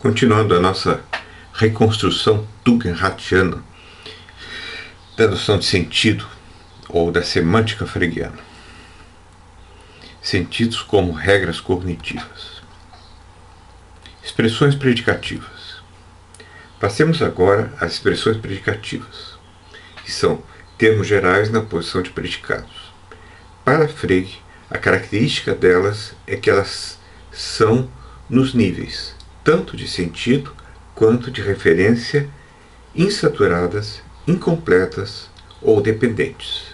Continuando a nossa reconstrução tugendhatiana da noção de sentido ou da semântica freguiana. Sentidos como regras cognitivas. Expressões predicativas. Passemos agora às expressões predicativas, que são termos gerais na posição de predicados. Para Frege, a característica delas é que elas são nos níveis tanto de sentido quanto de referência, insaturadas, incompletas ou dependentes.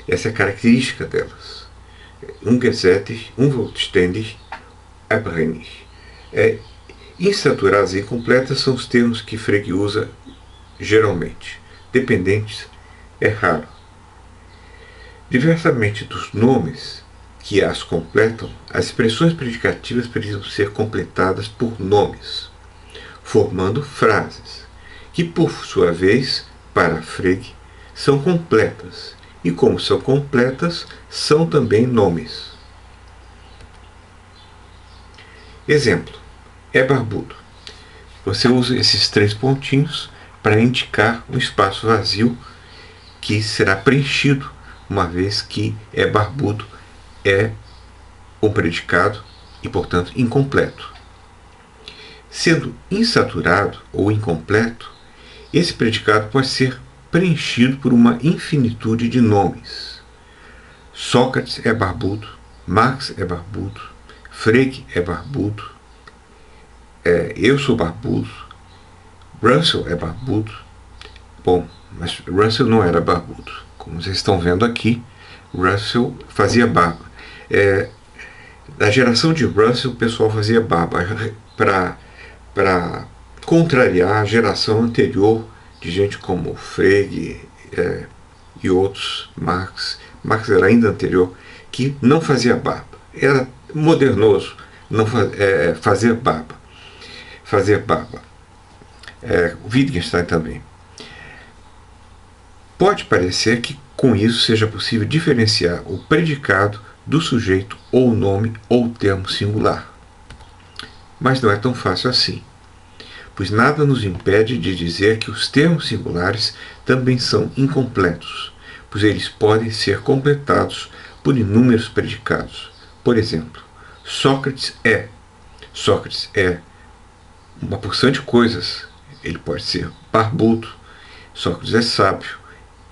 Essa é a característica delas. Ungesättigt, unvollständig, abhängig. Insaturadas e incompletas são os termos que Frege usa geralmente. Dependentes é raro. Diversamente dos nomes que as completam, as expressões predicativas precisam ser completadas por nomes, formando frases, que por sua vez, para Frege, são completas, e como são completas, são também nomes. Exemplo: é barbudo. Você usa esses 3 pontinhos para indicar um espaço vazio que será preenchido, uma vez que é barbudo é um predicado e, portanto, incompleto. Sendo insaturado ou incompleto, esse predicado pode ser preenchido por uma infinitude de nomes. Sócrates é barbudo, Marx é barbudo, Frege é barbudo, eu sou barbudo, Russell é barbudo. Bom, mas Russell não era barbudo. Como vocês estão vendo aqui, Russell fazia barba. Na geração de Russell, o pessoal fazia barba para contrariar a geração anterior de gente como Frege e outros, Marx era ainda anterior, que não fazia barba. Era modernoso não fazer barba. Wittgenstein também. Pode parecer que com isso seja possível diferenciar o predicado do sujeito ou nome ou termo singular. Mas não é tão fácil assim, pois nada nos impede de dizer que os termos singulares também são incompletos, pois eles podem ser completados por inúmeros predicados. Por exemplo, Sócrates é uma porção de coisas. Ele pode ser barbudo, Sócrates é sábio,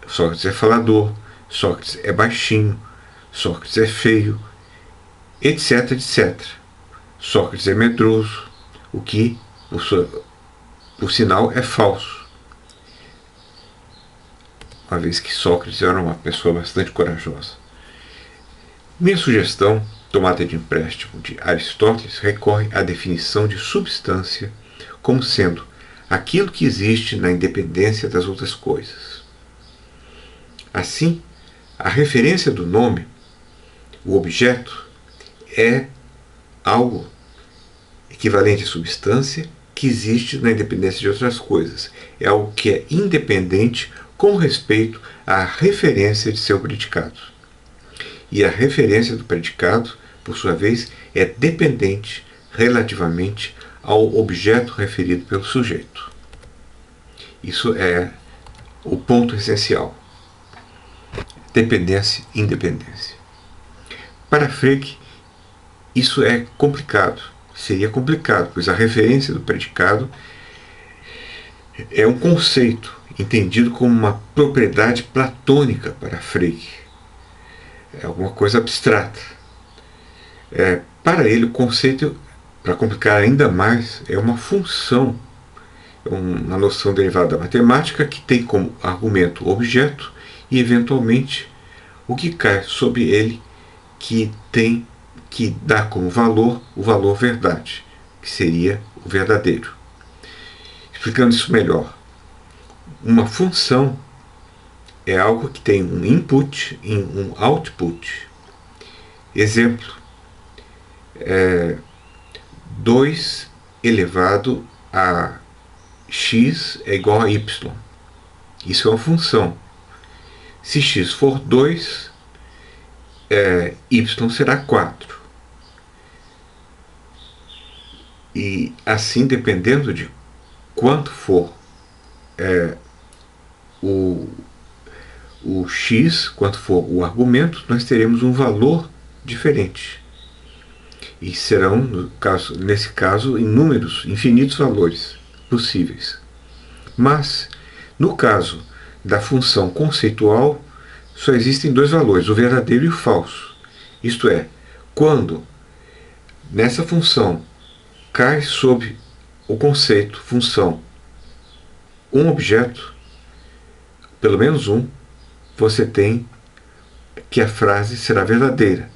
Sócrates é falador, Sócrates é baixinho, Sócrates é feio, etc, etc. Sócrates é medroso, o que, por sinal, é falso, uma vez que Sócrates era uma pessoa bastante corajosa. Minha sugestão, tomada de empréstimo de Aristóteles, recorre à definição de substância como sendo aquilo que existe na independência das outras coisas. Assim, a referência do nome, o objeto, é algo equivalente à substância que existe na independência de outras coisas. É algo que é independente com respeito à referência de seu predicado. E a referência do predicado, por sua vez, é dependente relativamente ao objeto referido pelo sujeito. Isso é o ponto essencial. Dependência e independência. Para Frege, isso é complicado. Seria complicado, pois a referência do predicado é um conceito entendido como uma propriedade platônica para Frege. É alguma coisa abstrata. Para ele, o conceito, para complicar ainda mais, é uma função, uma noção derivada da matemática que tem como argumento o objeto e, eventualmente, o que cai sobre ele que dá como valor o valor verdade, que seria o verdadeiro. Explicando isso melhor, uma função é algo que tem um input e um output. Exemplo, 2 elevado a x é igual a y. Isso é uma função. Se x for 2, y será 4. E assim, dependendo de quanto for o, o x, quanto for o argumento, nós teremos um valor diferente. E serão, nesse caso, inúmeros, infinitos valores possíveis. Mas, no caso da função conceitual, só existem dois valores, o verdadeiro e o falso. Isto é, quando nessa função cai sob o conceito função um objeto, pelo menos um, você tem que a frase será verdadeira.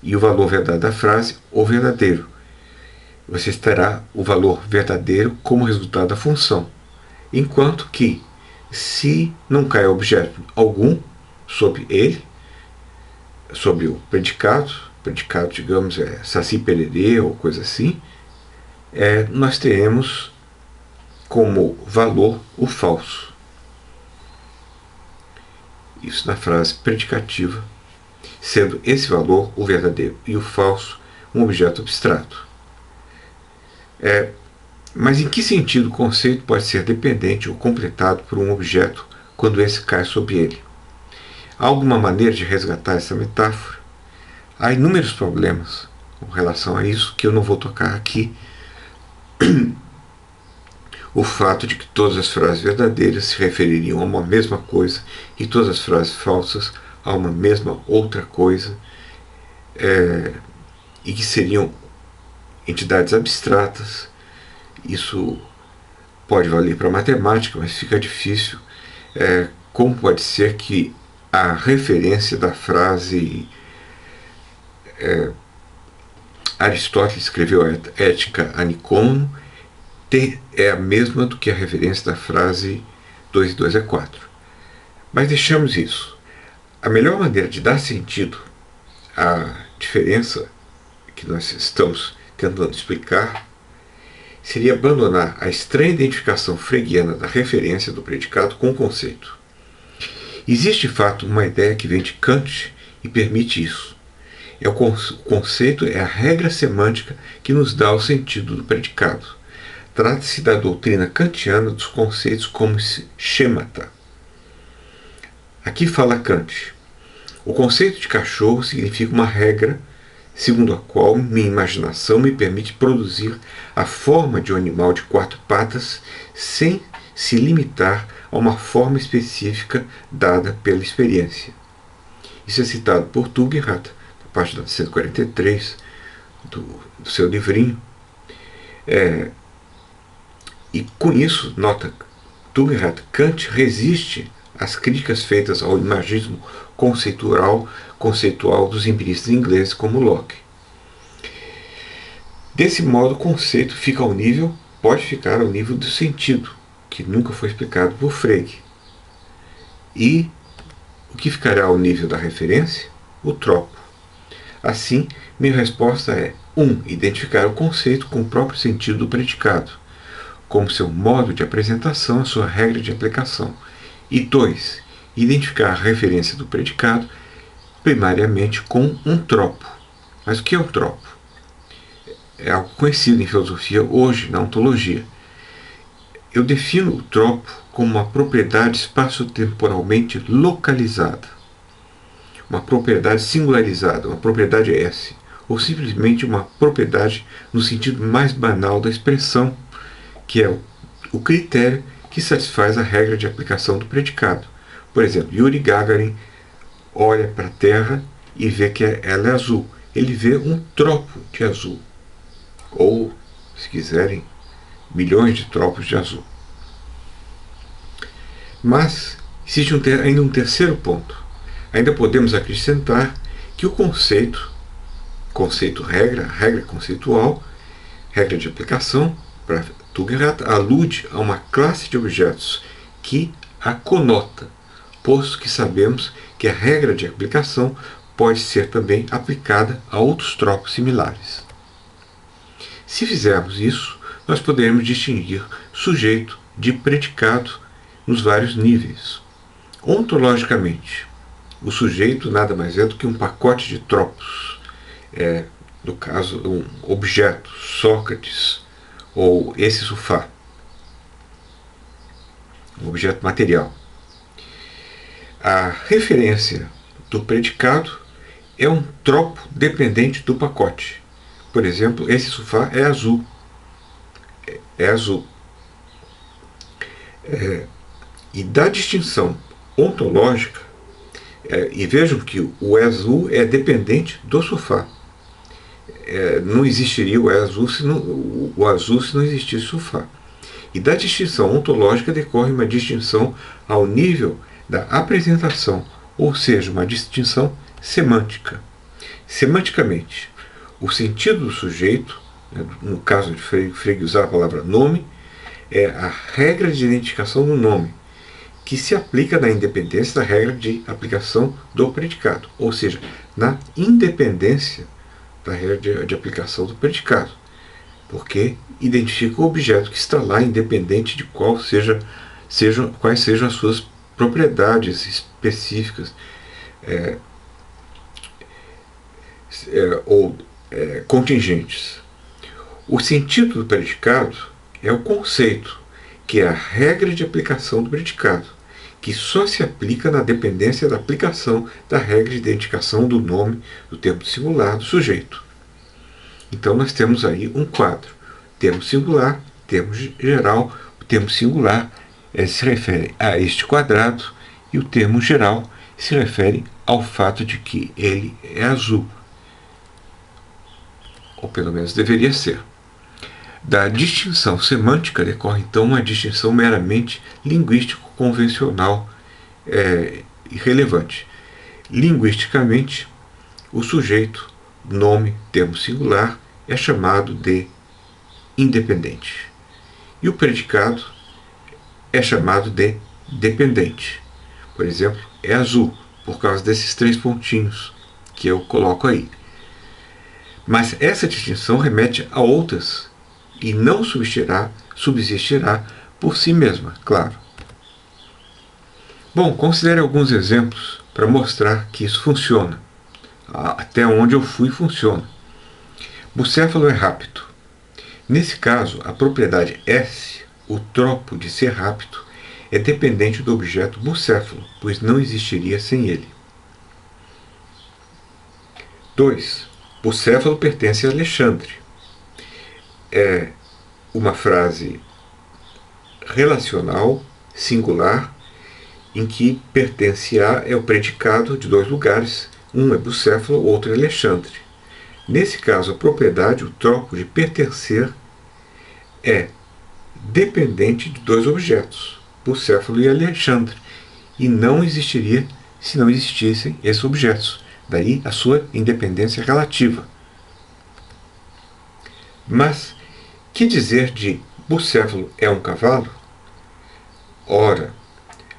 E o valor verdadeiro da frase, o verdadeiro. Você terá o valor verdadeiro como resultado da função. Enquanto que, se não cai objeto algum sobre ele, sobre o predicado, digamos, é Saci Pererê ou coisa assim, nós teremos como valor o falso. Isso na frase predicativa, sendo esse valor o verdadeiro e o falso um objeto abstrato. Mas em que sentido o conceito pode ser dependente ou completado por um objeto quando esse cai sobre ele? Há alguma maneira de resgatar essa metáfora? Há inúmeros problemas com relação a isso que eu não vou tocar aqui. O fato de que todas as frases verdadeiras se refeririam a uma mesma coisa e todas as frases falsas a uma mesma outra coisa, e que seriam entidades abstratas. Isso pode valer para a matemática, mas fica difícil. Como pode ser que a referência da frase Aristóteles escreveu a Ética a Nicomo é a mesma do que a referência da frase 2 e 2 é 4. Mas deixamos isso. A melhor maneira de dar sentido à diferença que nós estamos tentando explicar seria abandonar a estranha identificação freguiana da referência do predicado com o conceito. Existe, de fato, uma ideia que vem de Kant e permite isso. O conceito é a regra semântica que nos dá o sentido do predicado. Trata-se da doutrina kantiana dos conceitos como schemata. Aqui fala Kant. O conceito de cachorro significa uma regra segundo a qual minha imaginação me permite produzir a forma de um animal de 4 patas sem se limitar a uma forma específica dada pela experiência. Isso é citado por Tugendhat, na página 143 do seu livrinho. E com isso, nota Tugendhat, Kant resiste às críticas feitas ao imagismo conceitual dos empiristas ingleses como Locke. Desse modo, o conceito pode ficar ao nível do sentido, que nunca foi explicado por Frege. E o que ficará ao nível da referência? O tropo. Assim, minha resposta é: 1. Identificar o conceito com o próprio sentido do predicado, como seu modo de apresentação, a sua regra de aplicação. E 2. Identificar a referência do predicado primariamente com um tropo. Mas o que é um tropo? É algo conhecido em filosofia hoje, na ontologia. Eu defino o tropo como uma propriedade espaço-temporalmente localizada, uma propriedade singularizada, uma propriedade S, ou simplesmente uma propriedade no sentido mais banal da expressão, que é o critério que satisfaz a regra de aplicação do predicado. Por exemplo, Yuri Gagarin olha para a Terra e vê que ela é azul. Ele vê um tropo de azul. Ou, se quiserem, milhões de tropos de azul. Mas existe ainda um terceiro ponto. Ainda podemos acrescentar que o regra conceitual, regra de aplicação, para Tugendhat, alude a uma classe de objetos que a conota, posto que sabemos que a regra de aplicação pode ser também aplicada a outros tropos similares. Se fizermos isso, nós poderemos distinguir sujeito de predicado nos vários níveis. Ontologicamente, o sujeito nada mais é do que um pacote de tropos. No caso, um objeto, Sócrates, ou esse sofá, um objeto material. A referência do predicado é um tropo dependente do pacote. Por exemplo, esse sofá é azul. É azul. E da distinção ontológica, e vejam que o azul é dependente do sofá. Não existiria o azul se não existisse sofá. E da distinção ontológica decorre uma distinção ao nível da apresentação, ou seja, uma distinção semântica. Semanticamente, o sentido do sujeito, no caso de Frege usar a palavra nome, é a regra de identificação do nome, que se aplica na independência da regra de aplicação do predicado, ou seja, na independência da regra de aplicação do predicado, porque identifica o objeto que está lá, independente de quais sejam as suas propriedades específicas ou contingentes. O sentido do predicado é o conceito, que é a regra de aplicação do predicado, que só se aplica na dependência da aplicação da regra de identificação do nome, do termo singular, do sujeito. Então nós temos aí um quadro. Termo singular, termo geral. O termo singular se refere a este quadrado e o termo geral se refere ao fato de que ele é azul. Ou pelo menos deveria ser. Da distinção semântica decorre então uma distinção meramente linguístico-convencional irrelevante. Linguisticamente, o sujeito, nome, termo singular, é chamado de independente. E o predicado é chamado de dependente. Por exemplo, é azul, por causa desses 3 pontinhos que eu coloco aí. Mas essa distinção remete a outras e não subsistirá por si mesma, claro. Bom, considere alguns exemplos para mostrar que isso funciona. Até onde eu fui funciona. Bucéfalo é rápido. Nesse caso, a propriedade S, o tropo de ser rápido, é dependente do objeto bucéfalo, pois não existiria sem ele. 2. Bucéfalo pertence a Alexandre. É uma frase relacional, singular, em que pertence a é o predicado de 2 lugares, um é Bucéfalo, o outro é Alexandre. Nesse caso, a propriedade, o tropo de pertencer, é dependente de 2 objetos, Bucéfalo e Alexandre, e não existiria se não existissem esses objetos. Daí a sua independência relativa. Mas, que dizer de Bucéfalo é um cavalo? Ora,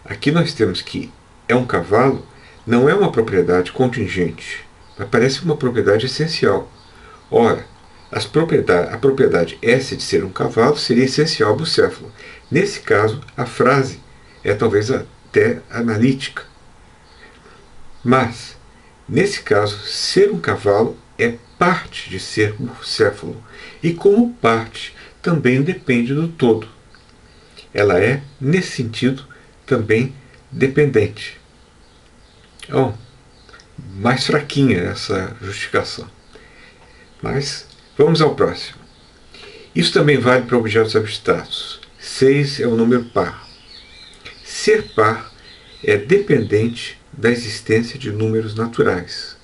aqui nós temos que é um cavalo não é uma propriedade contingente, mas parece uma propriedade essencial. Ora, a propriedade S de ser um cavalo seria essencial ao Bucéfalo. Nesse caso, a frase é talvez até analítica. Mas, nesse caso, ser um cavalo é parte de ser bucéfalo, e como parte também depende do todo. Ela é, nesse sentido, também dependente. Então, mais fraquinha essa justificação. Mas vamos ao próximo. Isso também vale para objetos abstratos. 6 é um número par. Ser par é dependente da existência de números naturais.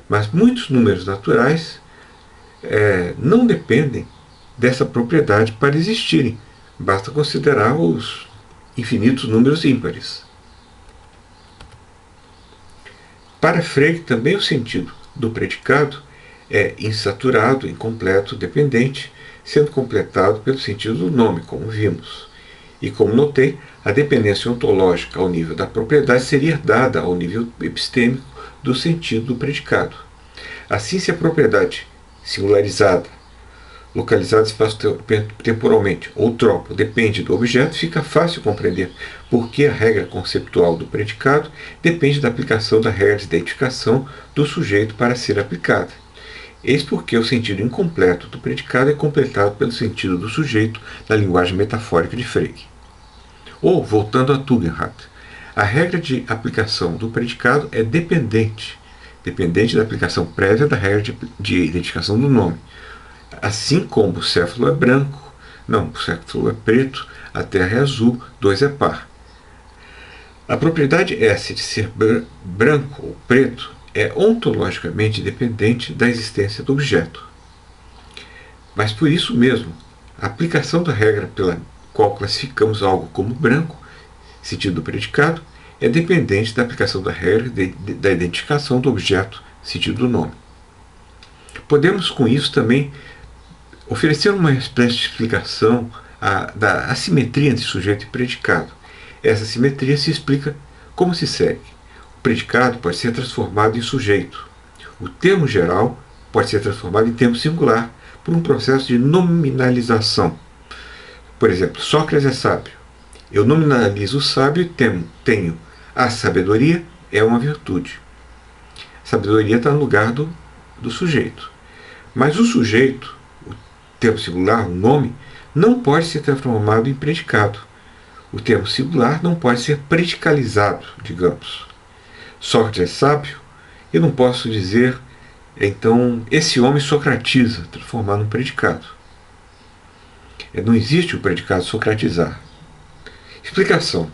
Mas muitos números naturais não dependem dessa propriedade para existirem. Basta considerar os infinitos números ímpares. Para Frege, também o sentido do predicado é insaturado, incompleto, dependente, sendo completado pelo sentido do nome, como vimos. E como notei, a dependência ontológica ao nível da propriedade seria dada ao nível epistêmico do sentido do predicado. Assim, se a propriedade singularizada, localizada espaço-temporalmente, ou tropo, depende do objeto, fica fácil compreender por que a regra conceptual do predicado depende da aplicação da regra de identificação do sujeito para ser aplicada. Eis porque o sentido incompleto do predicado é completado pelo sentido do sujeito na linguagem metafórica de Frege. Ou, voltando a Tugendhat, a regra de aplicação do predicado é dependente da aplicação prévia da regra de identificação do nome. Assim como o céfalo é branco, não, o céfalo é preto, a terra é azul, 2 é par. A propriedade S de ser branco ou preto é ontologicamente dependente da existência do objeto. Mas por isso mesmo, a aplicação da regra pela qual classificamos algo como branco, sentido do predicado, é dependente da aplicação da regra da identificação do objeto, sentido do nome. Podemos, com isso, também oferecer uma espécie de explicação da assimetria entre sujeito e predicado. Essa assimetria se explica como se segue. O predicado pode ser transformado em sujeito. O termo geral pode ser transformado em termo singular por um processo de nominalização. Por exemplo, Sócrates é sábio. Eu nominalizo o sábio e tenho a sabedoria é uma virtude. A sabedoria está no lugar do sujeito. Mas o sujeito, o termo singular, o nome, não pode ser transformado em predicado. O termo singular não pode ser predicalizado, digamos. Sócrates é sábio, eu não posso dizer, então, esse homem socratiza, transformar num predicado. Não existe o predicado socratizar. Explicação.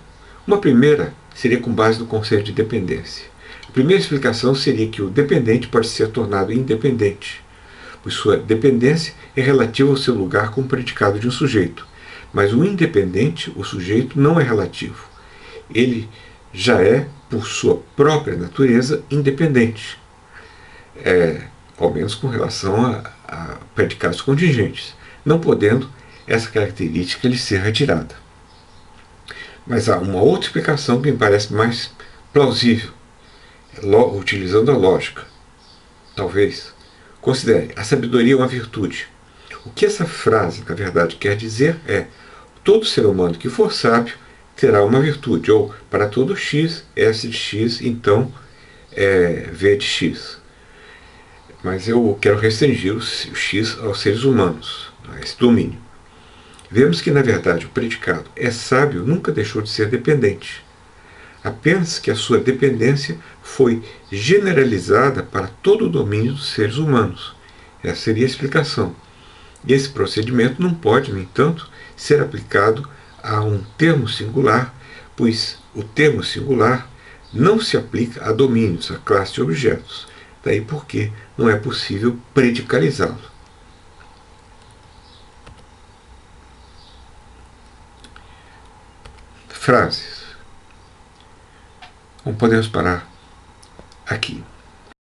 Uma primeira seria com base no conceito de dependência. A primeira explicação seria que o dependente pode ser tornado independente, pois sua dependência é relativa ao seu lugar como predicado de um sujeito. Mas o independente, o sujeito, não é relativo. Ele já é, por sua própria natureza, independente. Ao menos com relação a predicados contingentes, não podendo essa característica lhe ser retirada. Mas há uma outra explicação que me parece mais plausível, utilizando a lógica. Talvez. Considere, a sabedoria é uma virtude. O que essa frase, na verdade, quer dizer é: todo ser humano que for sábio terá uma virtude, ou para todo x, S de x, então V de x. Mas eu quero restringir o x aos seres humanos, a esse domínio. Vemos que, na verdade, o predicado é sábio nunca deixou de ser dependente. Apenas que a sua dependência foi generalizada para todo o domínio dos seres humanos. Essa seria a explicação. E esse procedimento não pode, no entanto, ser aplicado a um termo singular, pois o termo singular não se aplica a domínios, a classe de objetos. Daí porque não é possível predicalizá-lo. Frases. Não podemos parar aqui.